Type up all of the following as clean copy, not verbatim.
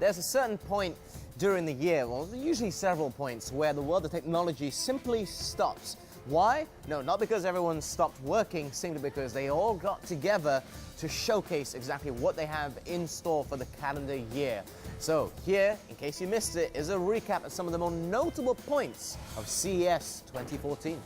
there's a certain point during the year, well, usually several points, where the world of technology simply stops. Why? No, not because everyone stopped working, simply because they all got together to showcase exactly what they have in store for the calendar year. So here, in case you missed it, is a recap of some of the more notable points of CES 2014.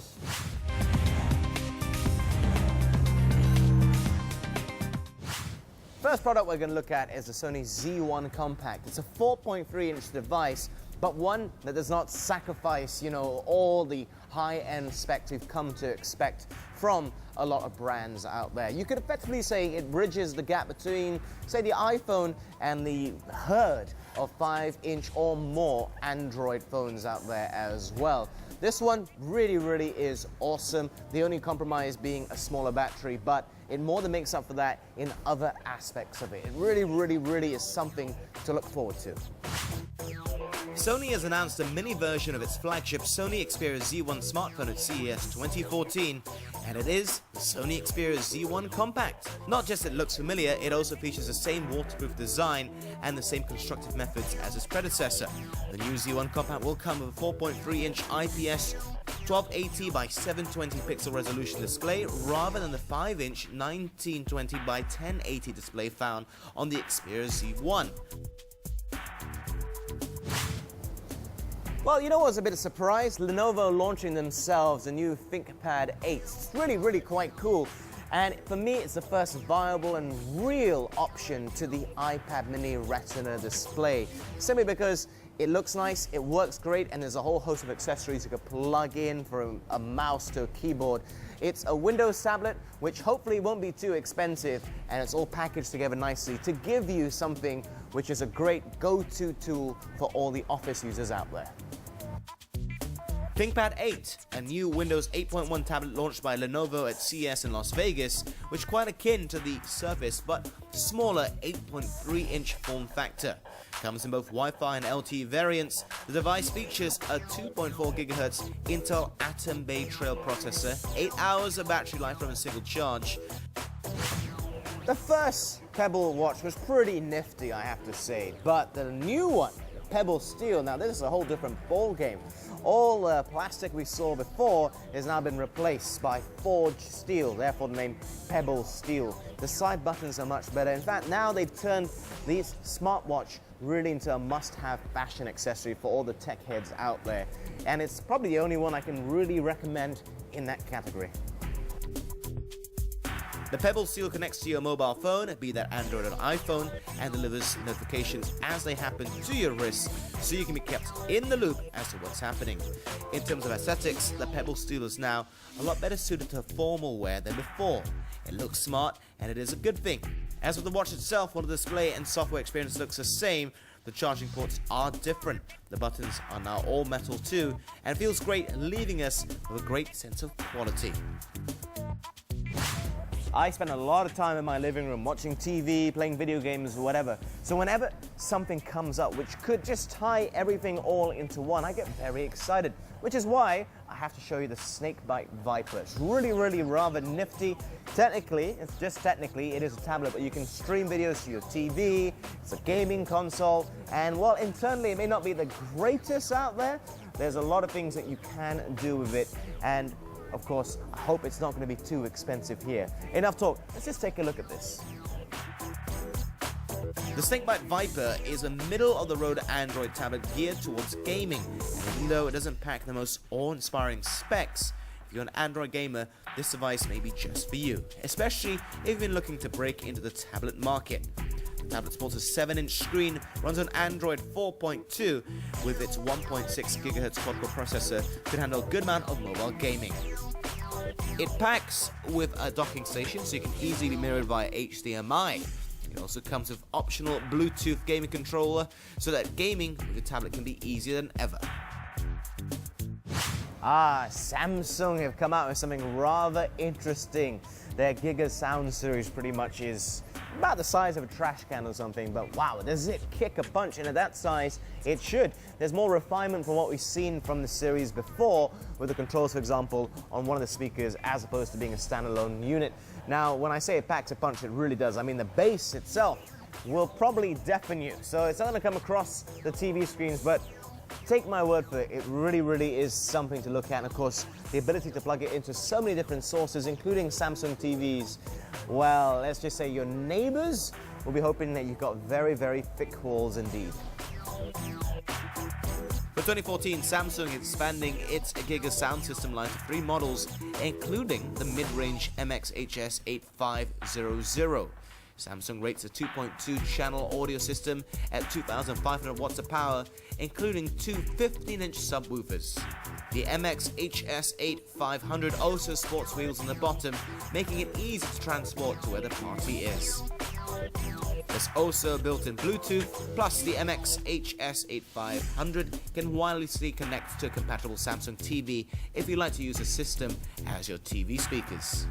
First product we're going to look at is the Sony Z1 Compact. It's a 4.3-inch device, but one that does not sacrifice, all the high-end specs we've come to expect from a lot of brands out there. You could effectively say it bridges the gap between, say, the iPhone and the herd of 5-inch or more Android phones out there as well. This one really is awesome. The only compromise being a smaller battery, but it more than makes up for that in other aspects of it. It really is something to look forward to. Sony has announced a mini version of its flagship Sony Xperia Z1 smartphone at CES 2014, and it is the Sony Xperia Z1 Compact. Not just it looks familiar, it also features the same waterproof design and the same constructive methods as its predecessor. The new Z1 Compact will come with a 4.3-inch IPS 1280 by 720 pixel resolution display rather than the 5-inch 1920 by 1080 display found on the Xperia Z1. Well, you know what was a bit of a surprise? Lenovo launching themselves a new ThinkPad 8. It's really quite cool. And for me, it's the first viable and real option to the iPad mini Retina display. Simply because it looks nice, it works great, and there's a whole host of accessories you could plug in from a mouse to a keyboard. It's a Windows tablet, which hopefully won't be too expensive, and it's all packaged together nicely to give you something which is a great go-to tool for all the office users out there. ThinkPad 8, a new Windows 8.1 tablet launched by Lenovo at CES in Las Vegas, which is quite akin to the Surface but smaller 8.3-inch form factor. Comes in both Wi-Fi and LTE variants. The device features a 2.4 GHz Intel Atom Bay Trail processor, 8 hours of battery life from a single charge. The first Pebble watch was pretty nifty, I have to say, but the new one, Pebble Steel, now this is a whole different ball game. All the plastic we saw before has now been replaced by forged steel, therefore the name Pebble Steel. The side buttons are much better. In fact, now they've turned these smartwatch really into a must-have fashion accessory for all the tech heads out there. And it's probably the only one I can really recommend in that category. The Pebble Steel connects to your mobile phone, be that Android or iPhone, and delivers notifications as they happen to your wrist, so you can be kept in the loop as to what's happening. In terms of aesthetics, the Pebble Steel is now a lot better suited to formal wear than before. It looks smart, and it is a good thing. As with the watch itself, while the display and software experience looks the same, the charging ports are different. The buttons are now all metal too, and it feels great, leaving us with a great sense of quality. I spend a lot of time in my living room watching TV, playing video games, whatever. So whenever something comes up which could just tie everything all into one, I get very excited, which is why I have to show you the Snakebite Viper. It's really rather nifty. Technically, it is a tablet, but you can stream videos to your TV, it's a gaming console, and while internally it may not be the greatest out there, there's a lot of things that you can do with it, and of course, I hope it's not going to be too expensive here. Enough talk, let's just take a look at this. The Snakebite Viper is a middle-of-the-road Android tablet geared towards gaming, and even though it doesn't pack the most awe-inspiring specs, if you're an Android gamer, this device may be just for you, especially if you've been looking to break into the tablet market. The tablet sports a 7-inch screen, runs on Android 4.2 with its 1.6 GHz quad-core processor, could handle a good amount of mobile gaming. It packs with a docking station, so you can easily be mirrored via HDMI. It also comes with optional Bluetooth gaming controller, so that gaming with the tablet can be easier than ever. Samsung have come out with something rather interesting. Their Giga Sound series pretty much is about the size of a trash can or something, but wow, does it kick a punch, and at that size, it should. There's more refinement from what we've seen from the series before, with the controls, for example, on one of the speakers, as opposed to being a standalone unit. Now, when I say it packs a punch, it really does. I mean, the bass itself will probably deafen you. So it's not going to come across the TV screens, but take my word for it, it really is something to look at. And of course, the ability to plug it into so many different sources, including Samsung TVs. Well, let's just say your neighbors will be hoping that you've got very thick walls indeed. For 2014, Samsung is expanding its Giga sound system line to 3 models, including the mid-range MX-HS8500. Samsung rates a 2.2-channel audio system at 2,500 watts of power, including 2 15-inch subwoofers. The MX-HS8500 also sports wheels on the bottom, making it easy to transport to where the party is. There's also built-in Bluetooth, plus the MX-HS8500 can wirelessly connect to a compatible Samsung TV if you like to use the system as your TV speakers.